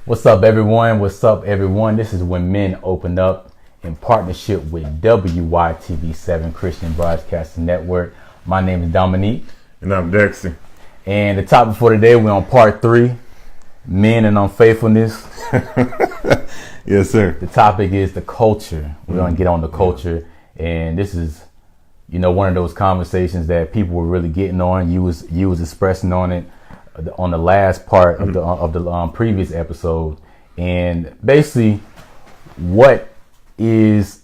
What's up, everyone? What's up, everyone? This is When Men Open Up in partnership with WYTV7 Christian Broadcasting Network. My name is Dominique. And I'm Dexter. And the topic for today, we're on part 3, Men and Unfaithfulness. Yes, sir. The topic is the culture. We're going to get on the culture. And this is, one of those conversations that people were really getting on. You was expressing on it on the last part of the previous episode, and basically what is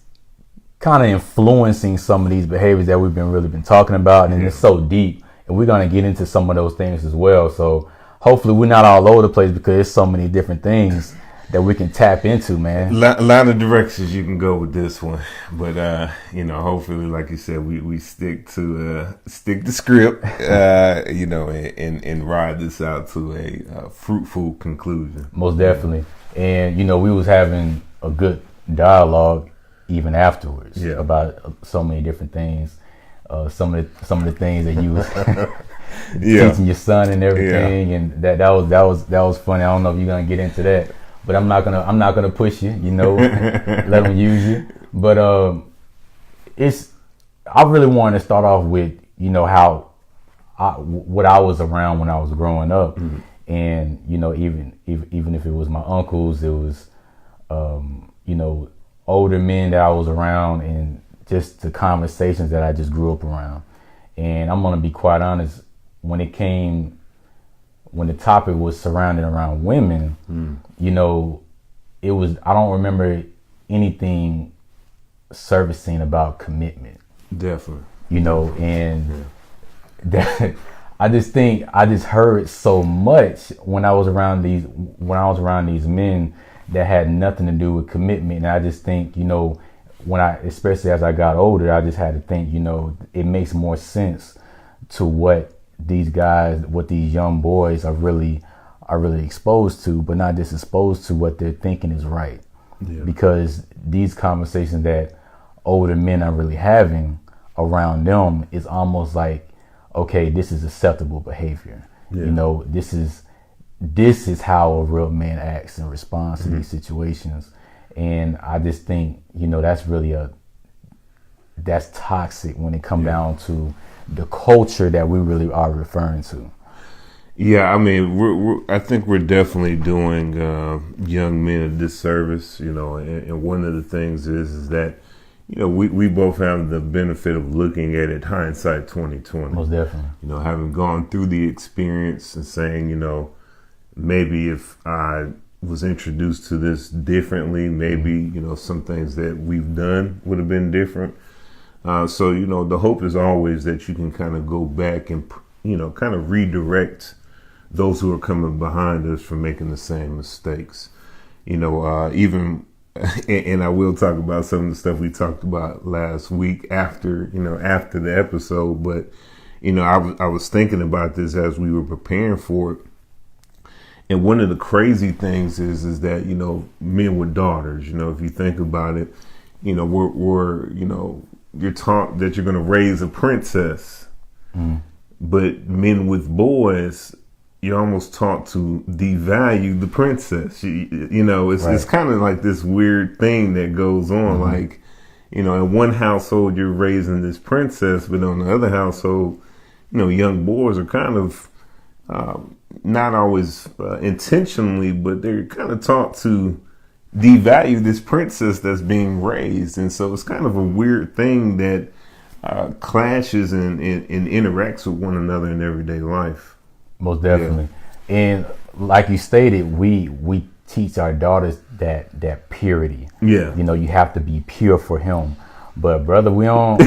kind of influencing some of these behaviors that we've been talking about, and it's so deep, and we're going to get into some of those things as well. So hopefully we're not all over the place, because there's so many different things that we can tap into, man. A lot of directions you can go with this one, but hopefully, like you said, we stick to script, and ride this out to a fruitful conclusion. Most definitely. And we was having a good dialogue even afterwards about so many different things. Some of the things that you was teaching your son and everything, and that was funny. I don't know if you're gonna get into that. But I'm not gonna push you, let them use you. But I really wanted to start off with what I was around when I was growing up, and even if it was my uncles, it was older men that I was around, and just the conversations that I just grew up around. And I'm gonna be quite honest, when the topic was surrounded around women, it was, I don't remember anything servicing about commitment. Definitely. That I just heard so much when I was around these men that had nothing to do with commitment. And I just think, especially as I got older, I just had to think, it makes more sense to what these young boys are really exposed to, but not just exposed to what they're thinking is right. Because these conversations that older men are really having around them is almost like, okay, this is acceptable behavior. This is how a real man acts in response to these situations. And I just think, that's toxic when it comes down to the culture that we really are referring to. Yeah, I mean, I think we're definitely doing young men a disservice, and one of the things is that, we both have the benefit of looking at it hindsight 2020. Most definitely. Having gone through the experience and saying, maybe if I was introduced to this differently, maybe, some things that we've done would have been different. So, the hope is always that you can kind of go back and, kind of redirect those who are coming behind us from making the same mistakes. Even, and I will talk about some of the stuff we talked about last week after the episode. But, I was thinking about this as we were preparing for it. And one of the crazy things is that, men with daughters, if you think about it, you're taught that you're going to raise a princess, but men with boys, you're almost taught to devalue the princess. It's kind of like this weird thing that goes on. Like, in one household you're raising this princess, but on the other household, young boys are kind of not always intentionally, but they're kind of taught to devalue this princess that's being raised. And so it's kind of a weird thing that clashes and interacts with one another in everyday life. Most definitely. And like you stated, we teach our daughters that purity. You have to be pure for him. But brother, we don't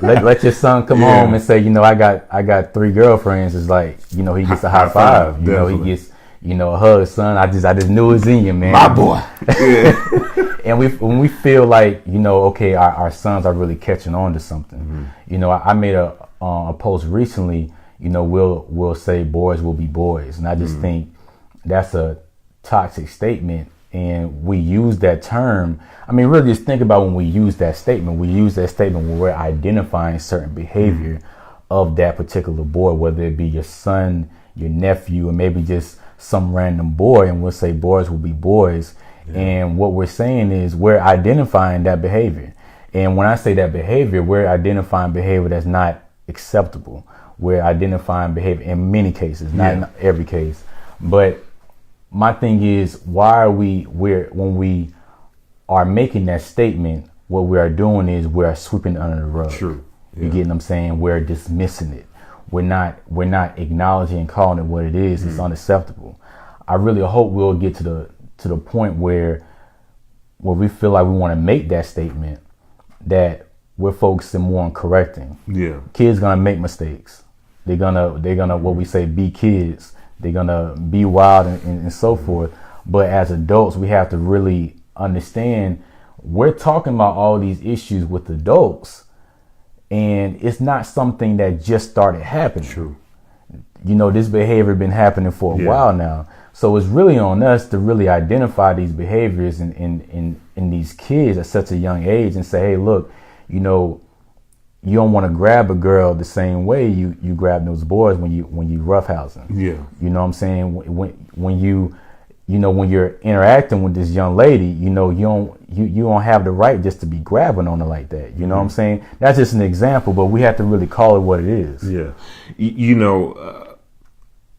let your son come home and say, I got 3 girlfriends. It's like, he gets a high five. He gets a hug, son. I just knew it was in you, man. My boy. And when we feel like, okay, our sons are really catching on to something. I made a post recently, we'll say boys will be boys. And I just think that's a toxic statement. And we use that term. I mean, really just think about when we use that statement. We use that statement when we're identifying certain behavior of that particular boy, whether it be your son, your nephew, or maybe just some random boy, and we'll say boys will be boys. And what we're saying is we're identifying that behavior. And when I say that behavior, we're identifying behavior that's not acceptable. We're identifying behavior in many cases, not in every case. But my thing is, why are when we are making that statement, what we are doing is we're sweeping it under the rug. True. You get what I'm saying? We're dismissing it. We're not acknowledging and calling it what it is. It's unacceptable. I really hope we'll get to the point where we feel like we want to make that statement, that we're focusing more on correcting. Yeah. Kids gonna make mistakes. They're gonna what we say, be kids. They're gonna be wild and so forth. But as adults, we have to really understand we're talking about all these issues with adults, and it's not something that just started happening. True. This behavior been happening for a while now. So it's really on us to really identify these behaviors in these kids at such a young age and say, hey, look, you don't want to grab a girl the same way you grab those boys when you roughhousing. Yeah. You know what I'm saying? When you're interacting with this young lady, you don't have the right just to be grabbing on her like that. You know what I'm saying? That's just an example, but we have to really call it what it is. Yeah.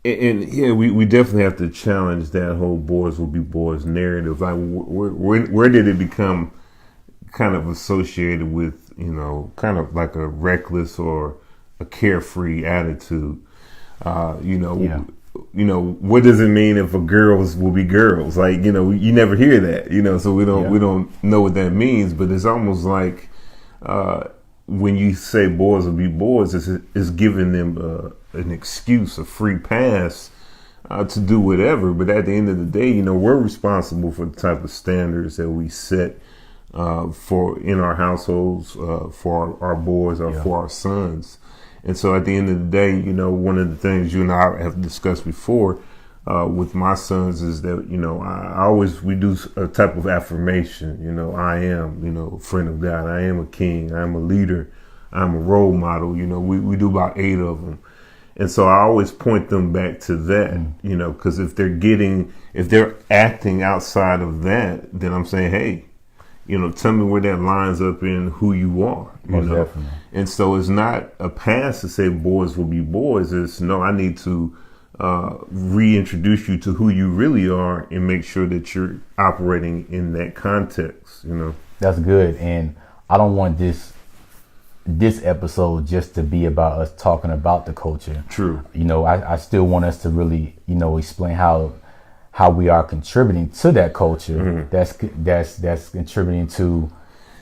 We definitely have to challenge that whole boys will be boys narrative. Like, where did it become kind of associated with, kind of like a reckless or a carefree attitude? What does it mean if a girls will be girls? Like, you never hear that, so we don't know what that means, but it's almost like, when you say boys will be boys, it's giving them an excuse, a free pass to do whatever. But at the end of the day, we're responsible for the type of standards that we set for in our households, for our boys or for our sons. And so at the end of the day, one of the things you and I have discussed before with my sons is that, we do a type of affirmation. I am, a friend of God. I am a king. I am a leader. I'm a role model. We do about 8 of them. And so I always point them back to that, because if they're acting outside of that, then I'm saying, hey, tell me where that lines up in who you are, Most definitely. And so it's not a pass to say boys will be boys. It's no, I need to reintroduce you to who you really are and make sure that you're operating in that context, That's good. And I don't want this episode just to be about us talking about the culture. True. I still want us to really, explain how we are contributing to that culture. That's contributing to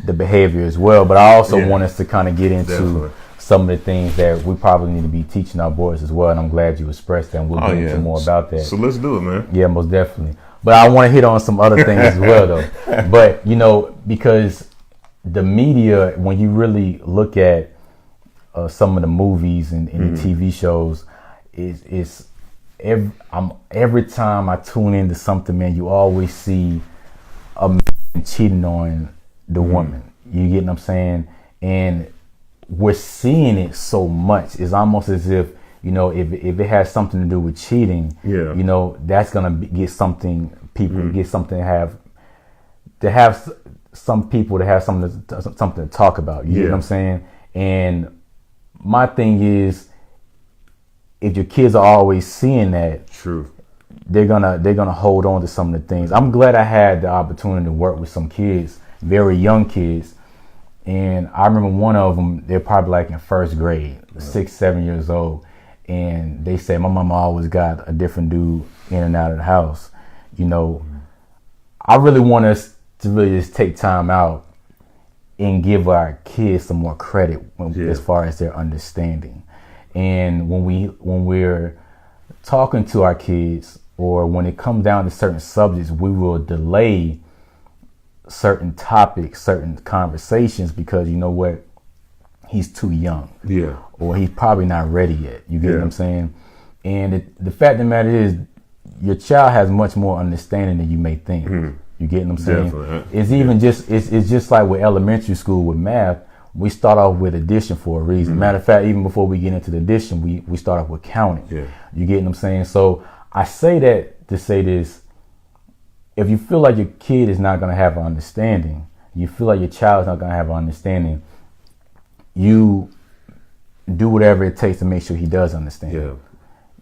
the behavior as well. But I also want us to kind of get into some of the things that we probably need to be teaching our boys as well. And I'm glad you expressed that, and we'll get into more about that. So let's do it, man. Yeah, most definitely. But I want to hit on some other things as well, though. But, because the media, when you really look at some of the movies and the TV shows, every time I tune into something, man, you always see a man cheating on the woman. You get what I'm saying? And we're seeing it so much. It's almost as if, if it has something to do with cheating, that's gonna get something. People get something to have some people to have something to talk about. You get what I'm saying? And my thing is, if your kids are always seeing that, true, they're gonna hold on to some of the things. I'm glad I had the opportunity to work with some kids, very young kids, and I remember one of them. They're probably like in first grade, 6, 7 years old, and they said, "My mama always got a different dude in and out of the house." I really want us to really just take time out and give our kids some more credit as far as their understanding. And when we're talking to our kids, or when it comes down to certain subjects, we will delay certain topics, certain conversations, because he's too young. Yeah. Or he's probably not ready yet. You get what I'm saying? And the fact of the matter is, your child has much more understanding than you may think. You get what I'm saying? Definitely. It's even it's just like with elementary school with math. We start off with addition for a reason. Matter of fact, even before we get into the addition, we start off with counting. You get what I'm saying? So I say that to say this: if you feel like your kid is not going to have an understanding, you feel like your child is not going to have an understanding, you do whatever it takes to make sure he does understand. Yeah.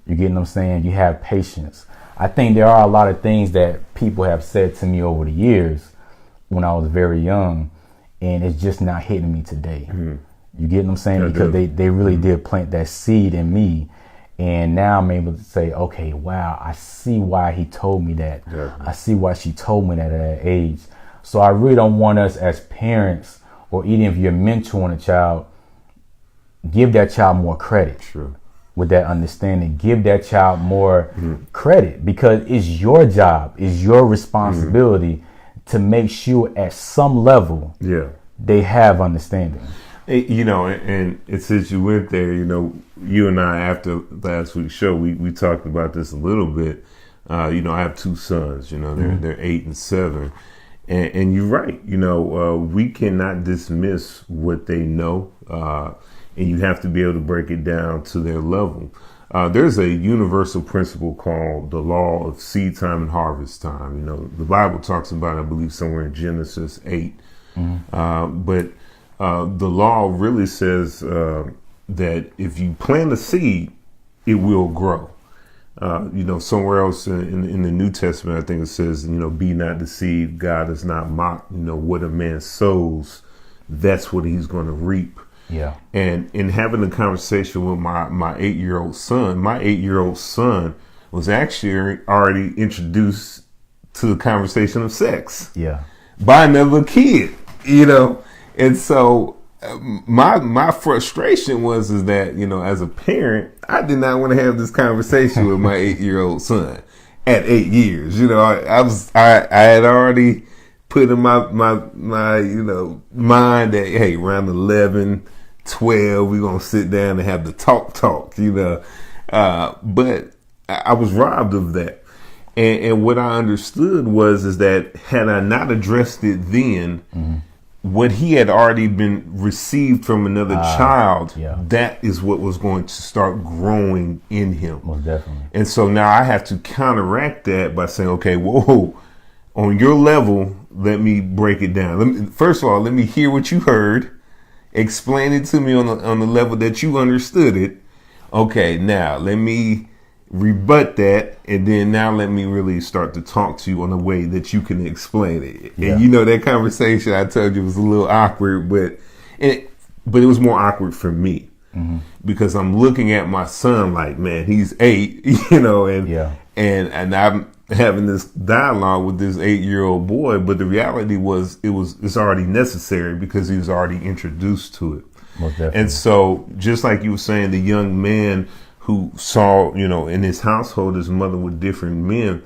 You get what I'm saying? You have patience. I think there are a lot of things that people have said to me over the years when I was very young, and it's just not hitting me today. You get what I'm saying? Because they really did plant that seed in me. And now I'm able to say, okay, wow, I see why he told me that. I see why she told me that at that age. So I really don't want us as parents, or even if you're mentoring a child, give that child more credit. Sure. With that understanding, give that child more credit, because it's your job, it's your responsibility to make sure at some level they have understanding. You know, and since you went there, you know, you and I, after last week's show, we talked about this a little bit. You know, I have two sons, you know, they're 8 and 7. And you're right, you know, we cannot dismiss what they know, and you have to be able to break it down to their level. There's a universal principle called the law of seed time and harvest time. You know, the Bible talks about, I believe, somewhere in Genesis 8. But the law really says that if you plant a seed, it will grow. You know, somewhere else in the New Testament, I think it says, you know, be not deceived. God is not mocked. You know, what a man sows, that's what he's going to reap. Yeah. And in having a conversation with my 8-year-old son, my 8-year-old son was actually already introduced to the conversation of sex. Yeah. By another kid, you know. And so my frustration is that, you know, as a parent, I did not want to have this conversation with my 8-year-old son at 8 years. You know, I had already put in my you know, mind that, hey, around 11, 12, we're going to sit down and have the talk, you know. But I was robbed of that. And what I understood is that had I not addressed it then, what he had already been received from another child, that is what was going to start growing in him. Most definitely. And so now I have to counteract that by saying, okay, whoa, on your level, let me break it down. First of all, let me hear what you heard. Explain it to me on the level that you understood it. Okay, now let me rebut that, and then now let me really start to talk to you on a way that you can explain it. Yeah. And you know, that conversation I told you was a little awkward, but it was more awkward for me because I'm looking at my son like, man, he's 8, you know, and I'm having this dialogue with this 8-year-old boy, but the reality was it's already necessary because he was already introduced to it. Most definitely. And so, just like you were saying, the young man who saw, you know, in his household, his mother with different men,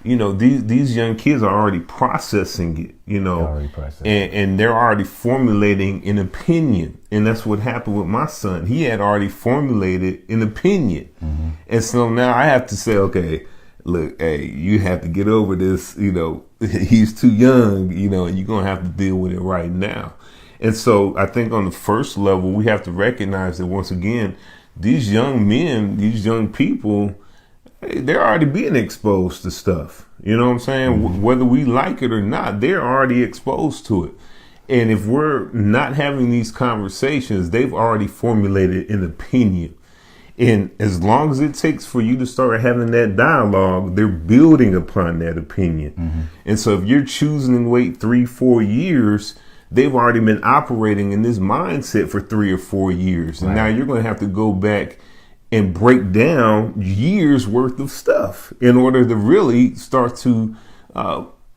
you know, these young kids are already processing it, you know, and they're already formulating an opinion. And that's what happened with my son. He had already formulated an opinion. And so now I have to say, okay, look, hey, you have to get over this, you know, he's too young, you know, and you're going to have to deal with it right now. And so I think on the first level, we have to recognize that once again, these young men, these young people, they're already being exposed to stuff. You know what I'm saying? Whether we like it or not, they're already exposed to it. And if we're not having these conversations, they've already formulated an opinion. And as long as it takes for you to start having that dialogue, they're building upon that opinion. And so if you're choosing to wait 3-4 years, they've already been operating in this mindset for 3 or 4 years. And now you're going to have to go back and break down years worth of stuff in order to really start to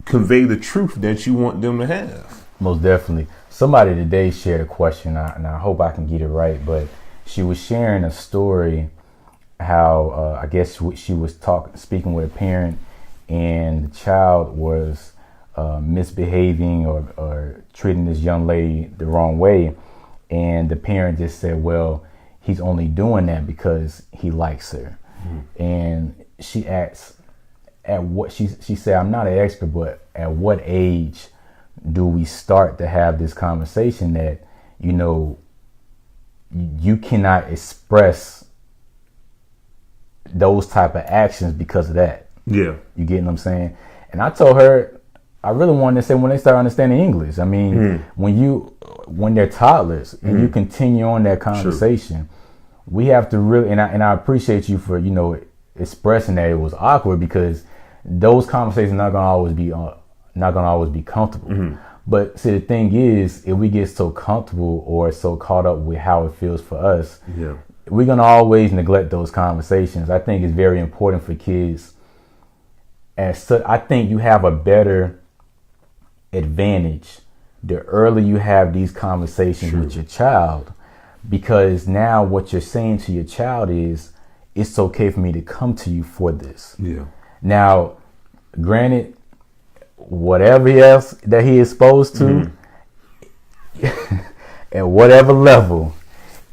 convey the truth that you want them to have. Most definitely. Somebody today shared a question, and I hope I can get it right, but she was sharing a story how I guess she was speaking with a parent, and the child was misbehaving or treating this young lady the wrong way, and the parent just said, well, he's only doing that because he likes her. And she asked, at what she said, I'm not an expert, but at what age do we start to have this conversation that, you know, you cannot express those type of actions because of that. Yeah. You get what I'm saying? And I told her, I really wanted to say when they start understanding English. I mean, when they're toddlers and you continue on that conversation, we have to really, and I appreciate you for, expressing that it was awkward, because those conversations are not gonna always be comfortable. But see, the thing is, if we get so comfortable or so caught up with how it feels for us, we're gonna always neglect those conversations. I think it's very important for kids. I think you have a better advantage the earlier you have these conversations with your child, because now what you're saying to your child is, it's okay for me to come to you for this. Now, granted, whatever else that he is exposed to, at whatever level,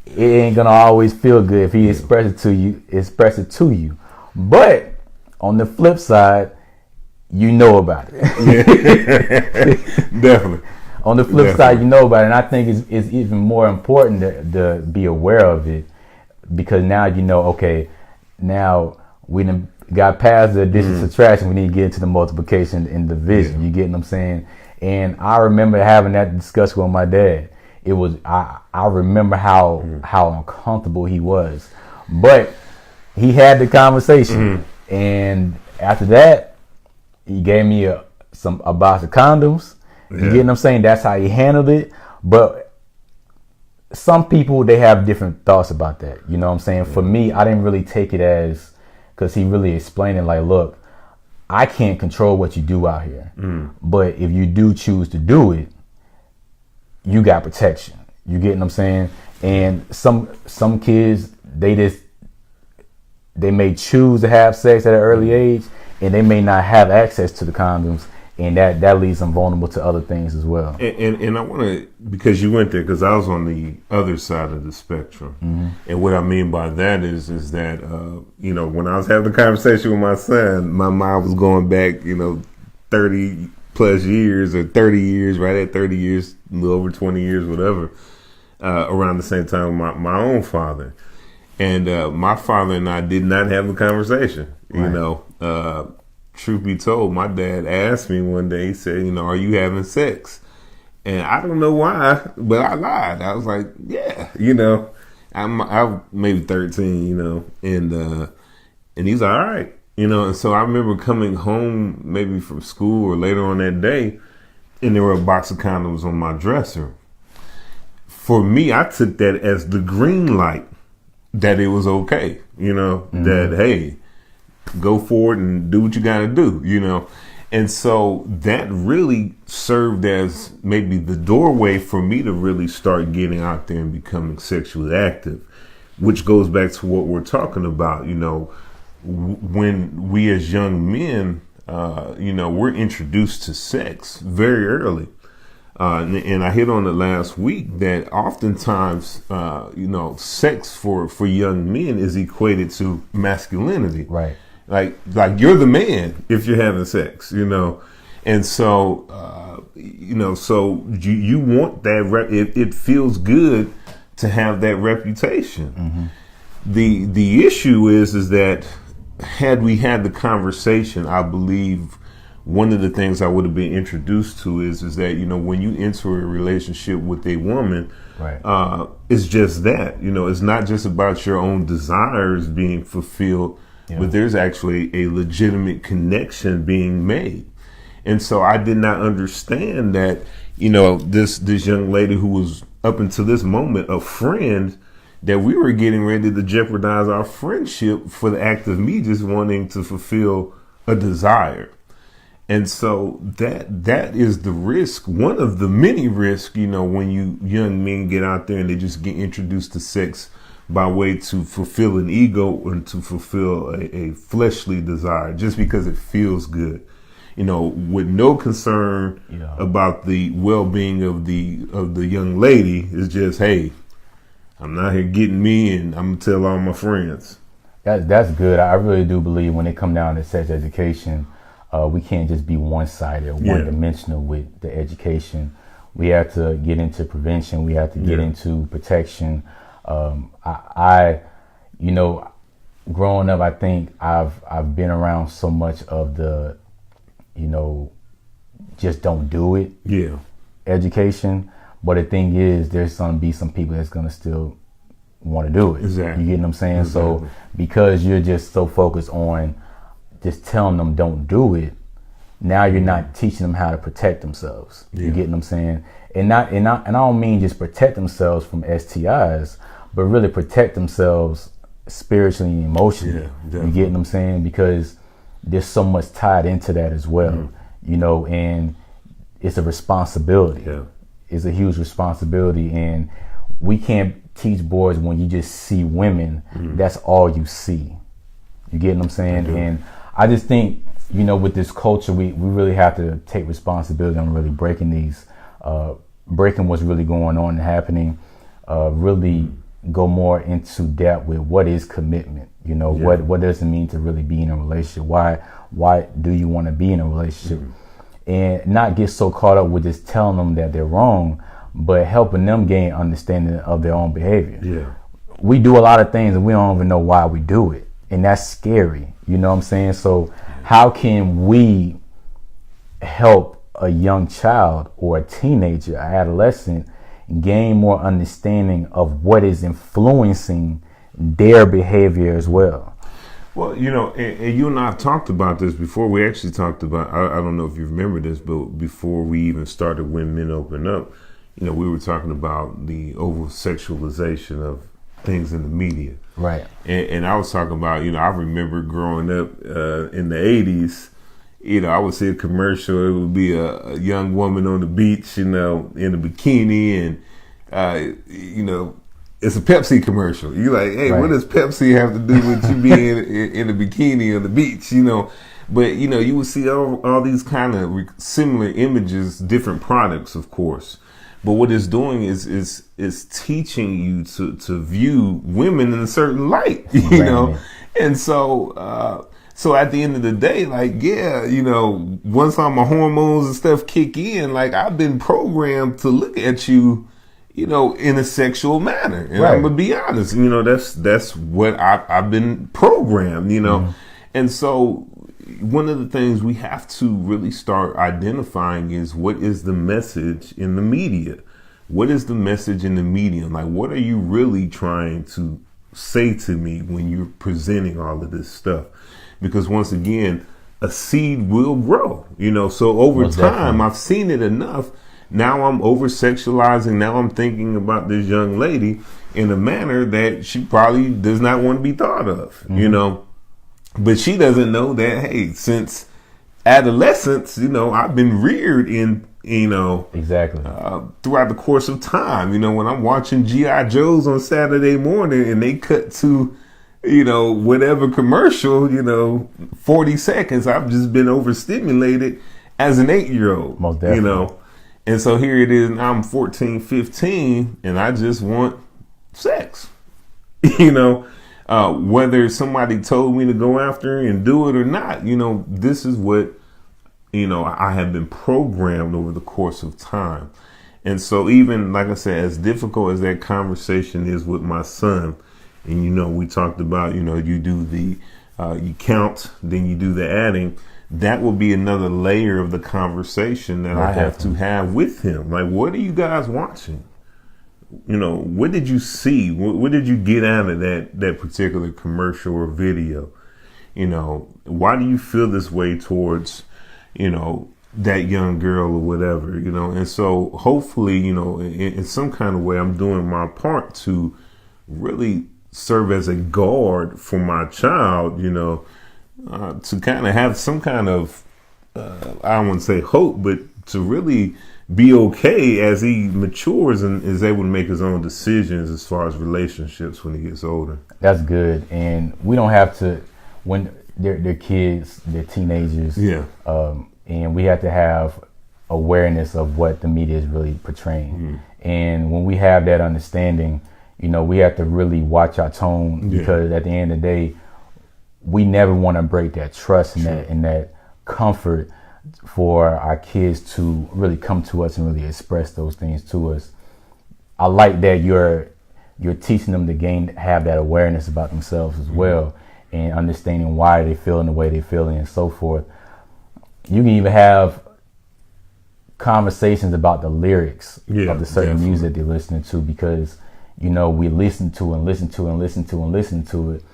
it ain't gonna always feel good if he express it to you. But on the flip side, you know about it. Definitely. On the flip side, you know about it. And I think it's even more important to be aware of it, because now okay, now we done got past the addition subtraction, we need to get into the multiplication and division. You get what I'm saying? And I remember having that discussion with my dad. It was I remember how uncomfortable he was, but he had the conversation, and after that, he gave me a box of condoms. You get what I'm saying? That's how he handled it. But some people, they have different thoughts about that. You know what I'm saying? For me, I didn't really take it as, because he really explained it like, look, I can't control what you do out here. But if you do choose to do it, you got protection. You get what I'm saying? And some kids, they may choose to have sex at an early age, and they may not have access to the condoms. And that leaves them vulnerable to other things as well. And I want to, because you went there, because I was on the other side of the spectrum. And what I mean by that is that, when I was having a conversation with my son, my mind was going back, 30 plus years or 30 years, right at 30 years, a little over 20 years, whatever, around the same time with my own father. And my father and I did not have a conversation, truth be told, my dad asked me one day, he said, are you having sex? And I don't know why, but I lied. I was like, yeah, I'm maybe 13, and he's like, all right, and so I remember coming home maybe from school or later on that day, and there were a box of condoms on my dresser. For me, I took that as the green light that it was okay, that, hey, go forward and do what you got to do, And so that really served as maybe the doorway for me to really start getting out there and becoming sexually active, which goes back to what we're talking about, when we as young men, we're introduced to sex very early. And I hit on it last week that oftentimes, sex for young men is equated to masculinity. Right. Like you're the man if you're having sex, and so, so you want that it feels good to have that reputation. The issue is that had we had the conversation, I believe one of the things I would have been introduced to is that, when you enter a relationship with a woman, right, it's just that, it's not just about your own desires being fulfilled. But there's actually a legitimate connection being made. And so I did not understand that, this young lady who was up until this moment a friend, that we were getting ready to jeopardize our friendship for the act of me just wanting to fulfill a desire. And so that is the risk, one of the many risks, when you young men get out there and they just get introduced to sex by way to fulfill an ego and to fulfill a fleshly desire just because it feels good, with no concern about the well-being of the young lady. It's just, hey, I'm not here getting me, and I'm gonna tell all my friends. That's good. I really do believe when it comes down to sex education, we can't just be one-sided or one-dimensional with the education. We have to get into prevention. We have to get into protection. growing up, I think I've been around so much of the, just don't do it. Yeah. Education. But the thing is, there's gonna be some people that's gonna still want to do it. Exactly. You get what I'm saying? Exactly. So because you're just so focused on just telling them don't do it, now you're not teaching them how to protect themselves. Yeah. You get what I'm saying? And I don't mean just protect themselves from STIs, but really protect themselves spiritually and emotionally. Yeah, you get what I'm saying? Because there's so much tied into that as well. And it's a responsibility. Yeah. It's a huge responsibility, and we can't teach boys when you just see women. That's all you see. You get what I'm saying? And I just think, with this culture, we really have to take responsibility on really breaking what's really going on and happening. Really go more into depth with what is commitment. What does it mean to really be in a relationship? Why do you want to be in a relationship? And not get so caught up with just telling them that they're wrong, but helping them gain understanding of their own behavior. Yeah. We do a lot of things and we don't even know why we do it. And that's scary. You know what I'm saying? So how can we help a young child or a teenager, an adolescent, gain more understanding of what is influencing their behavior as well? Well, and you and I have talked about this before. We actually talked about, I don't know if you remember this, but before we even started When Men Open Up, we were talking about the over-sexualization of things in the media. Right. And I was talking about, I remember growing up in the 80s, I would see a commercial. It would be a young woman on the beach, in a bikini, and, it's a Pepsi commercial. You're like, hey, What does Pepsi have to do with you being in a bikini on the beach? But you would see all these kind of similar images, different products, of course. But what it's doing is teaching you to view women in a certain light, know. And so at the end of the day, once all my hormones and stuff kick in, I've been programmed to look at you, in a sexual manner. And I'm gonna be honest, that's what I've been programmed, And so one of the things we have to really start identifying is what is the message in the media? What is the message in the medium? What are you really trying to say to me when you're presenting all of this stuff? Because once again, a seed will grow, so over time, I've seen it enough. Now I'm over-sexualizing. Now I'm thinking about this young lady in a manner that she probably does not want to be thought of, But she doesn't know that, hey, since adolescence, I've been reared in, exactly throughout the course of time. When I'm watching G.I. Joes on Saturday morning and they cut to, whatever commercial, 40 seconds, I've just been overstimulated as an 8-year-old, Most definitely. And so here it is, I'm 14, 15, and I just want sex, whether somebody told me to go after and do it or not, this is what, I have been programmed over the course of time. And so even, like I said, as difficult as that conversation is with my son, and, we talked about, you do the, you count, then you do the adding. That will be another layer of the conversation that I have to have with him. What are you guys watching? What did you see? What did you get out of that particular commercial or video? Why do you feel this way towards, that young girl or whatever, And so hopefully, in some kind of way, I'm doing my part to really serve as a guard for my child, to kind of have some kind of, I don't want to say hope, but to really be okay as he matures and is able to make his own decisions as far as relationships when he gets older. That's good. And we don't have to, when they're kids, they're teenagers. Yeah. And we have to have awareness of what the media is really portraying. And when we have that understanding, we have to really watch our tone, because at the end of the day, we never want to break that trust and that comfort for our kids to really come to us and really express those things to us. I like that you're teaching them to have that awareness about themselves as well. and understanding why they feeling the way they feeling and so forth. You can even have conversations about the lyrics of the certain music they're listening to, because we listen to it,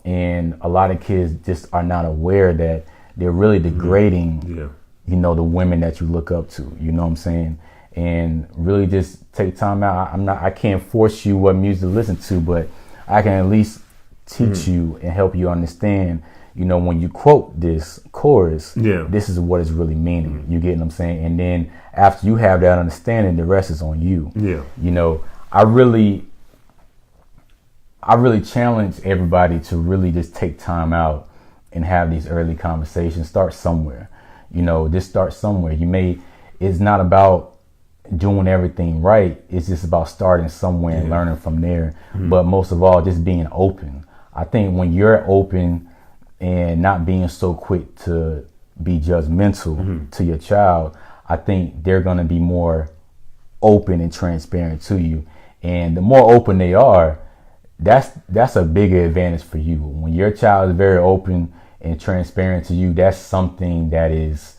and a lot of kids just are not aware that they're really degrading the women that you look up to. You know what I'm saying? And really just take time out. I can't force you what music to listen to, but I can at least teach you and help you understand, when you quote this chorus, this is what it's really meaning. You get what I'm saying? And then after you have that understanding, the rest is on you. I really challenge everybody to really just take time out and have these early conversations. Start somewhere. Just start somewhere. It's not about doing everything right. It's just about starting somewhere and learning from there. But most of all, just being open. I think when you're open and not being so quick to be judgmental to your child, I think they're going to be more open and transparent to you. And the more open they are, that's a bigger advantage for you. When your child is very open and transparent to you, that's something that is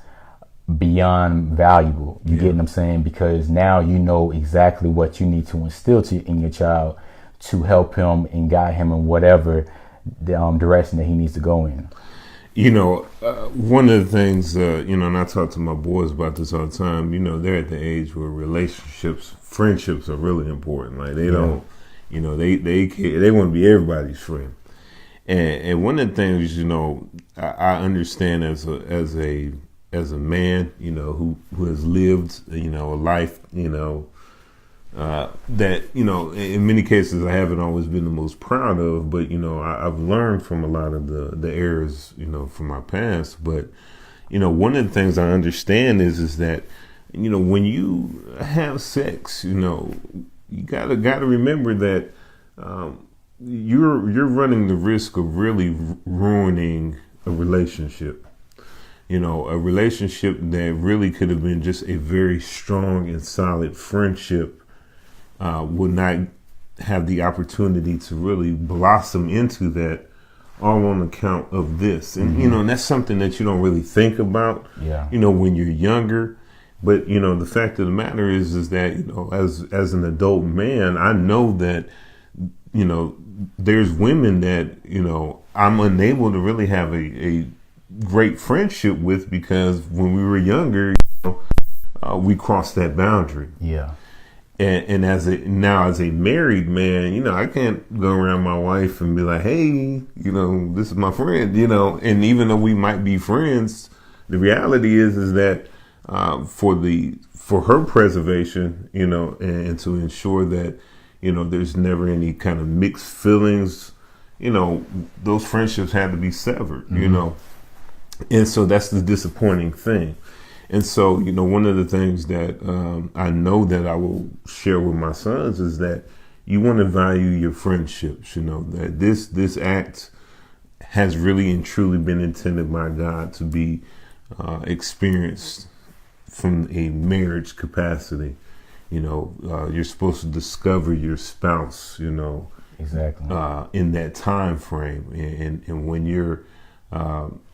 beyond valuable. You get what I'm saying? Because now you know exactly what you need to instill in your child to help him and guide him in whatever direction that he needs to go in. One of the things, and I talk to my boys about this all the time, they're at the age where friendships are really important. Like they don't, they want to be everybody's friend. And one of the things, I understand as a man, who has lived, a life, that, in many cases I haven't always been the most proud of, but, I've learned from a lot of the errors, from my past. But, one of the things I understand is that, when you have sex, you gotta remember that, you're running the risk of really ruining a relationship. A relationship that really could have been just a very strong and solid friendship would not have the opportunity to really blossom into that, all on account of this. And, and that's something that you don't really think about, when you're younger. But, the fact of the matter is that, as an adult man, I know that, there's women that, I'm unable to really have a great friendship with, because when we were younger, we crossed that boundary. And as a married man, I can't go around my wife and be like, hey, this is my friend, and even though we might be friends, the reality is that for her preservation, and to ensure that, there's never any kind of mixed feelings, those friendships had to be severed, and so that's the disappointing thing. And so, one of the things that I know that I will share with my sons is that you want to value your friendships, that this act has really and truly been intended by God to be experienced from a marriage capacity. You're supposed to discover your spouse, exactly, in that time frame. And when you're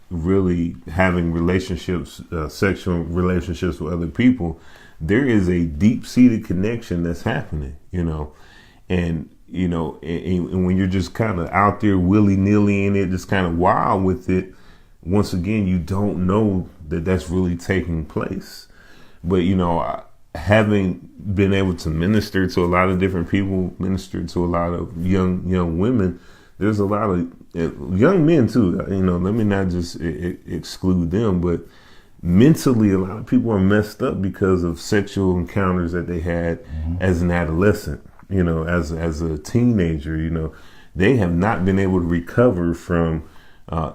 really having relationships, sexual relationships with other people, there is a deep-seated connection that's happening, and when you're just kind of out there willy-nilly in it, just kind of wild with it, once again, you don't know that that's really taking place. But, having been able to minister to a lot of different people, minister to a lot of young women, there's a lot of young men too, let me not just exclude them, but mentally a lot of people are messed up because of sexual encounters that they had as an adolescent, as a teenager. They have not been able to recover from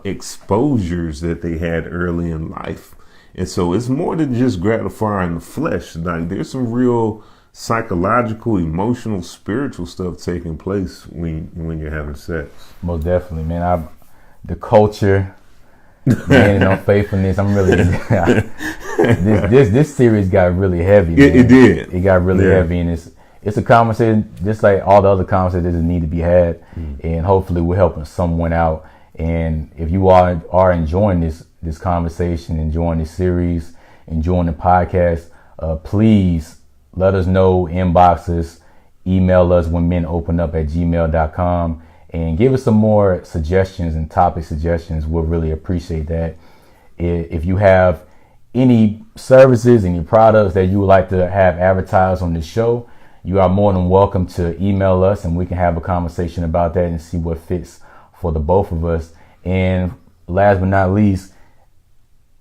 exposures that they had early in life. And so it's more than just gratifying the flesh. Like there's some real psychological, emotional, spiritual stuff taking place when you're having sex. Most definitely, man. The culture, man, and unfaithfulness. I'm really this series got really heavy. Man. It did. It got really heavy, and it's a conversation just like all the other conversations that need to be had, and hopefully we're helping someone out. And if you are enjoying this conversation, enjoying this series, enjoying the podcast, please let us know, inbox us, email us when men open up at gmail.com, and give us some more suggestions and topic suggestions. We'll really appreciate that. If you have any services, any products that you would like to have advertised on this show, you are more than welcome to email us, and we can have a conversation about that and see what fits for the both of us. And last but not least,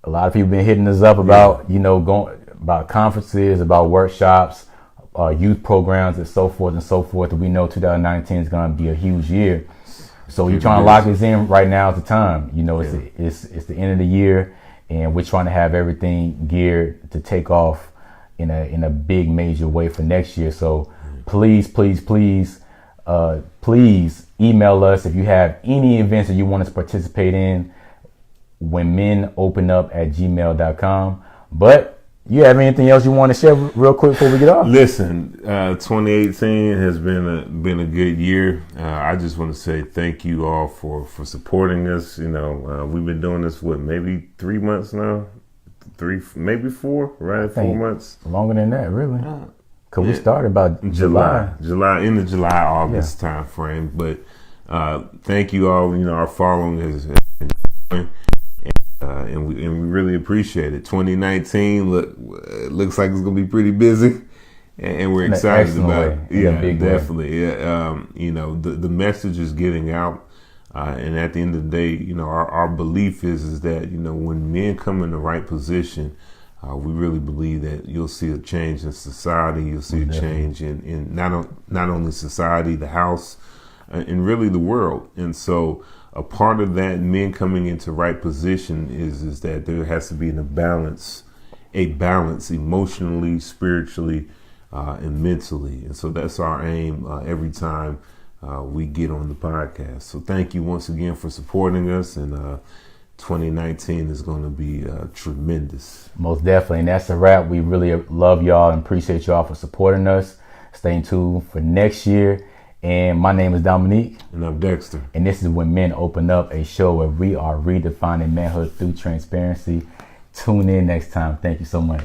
a lot of people been hitting us up about, going about conferences, about workshops, youth programs, and so forth and so forth. And we know 2019 is going to be a huge year. So you're trying to lock this in right now at the time. It's the end of the year, and we're trying to have everything geared to take off in a big major way for next year. So please email us if you have any events that you want us to participate in when men open up at gmail.com. But you have anything else you want to share real quick before we get off? Listen, 2018 has been a good year. I just want to say thank you all for supporting us. We've been doing this maybe 3 months now, maybe 4, right? 4 months. Longer than that, really. Because we started about July, in the July-August time frame. But thank you all. Our following has been growing, and we really appreciate it. 2019 looks like it's gonna be pretty busy, and we're excited about it. Yeah, definitely. Yeah, the message is getting out, and at the end of the day, our belief is that when men come in the right position, we really believe that you'll see a change in society. You'll see a change in not only society, the house, and really the world. And so a part of that men coming into right position is that there has to be a balance emotionally, spiritually, and mentally. And so that's our aim every time we get on the podcast. So thank you once again for supporting us, and 2019 is going to be tremendous. Most definitely. And that's a wrap. We really love y'all and appreciate y'all for supporting us. Stay tuned for next year. And my name is Dominique. And I'm Dexter. And this is When Men Open Up, a show where we are redefining manhood through transparency. Tune in next time. Thank you so much.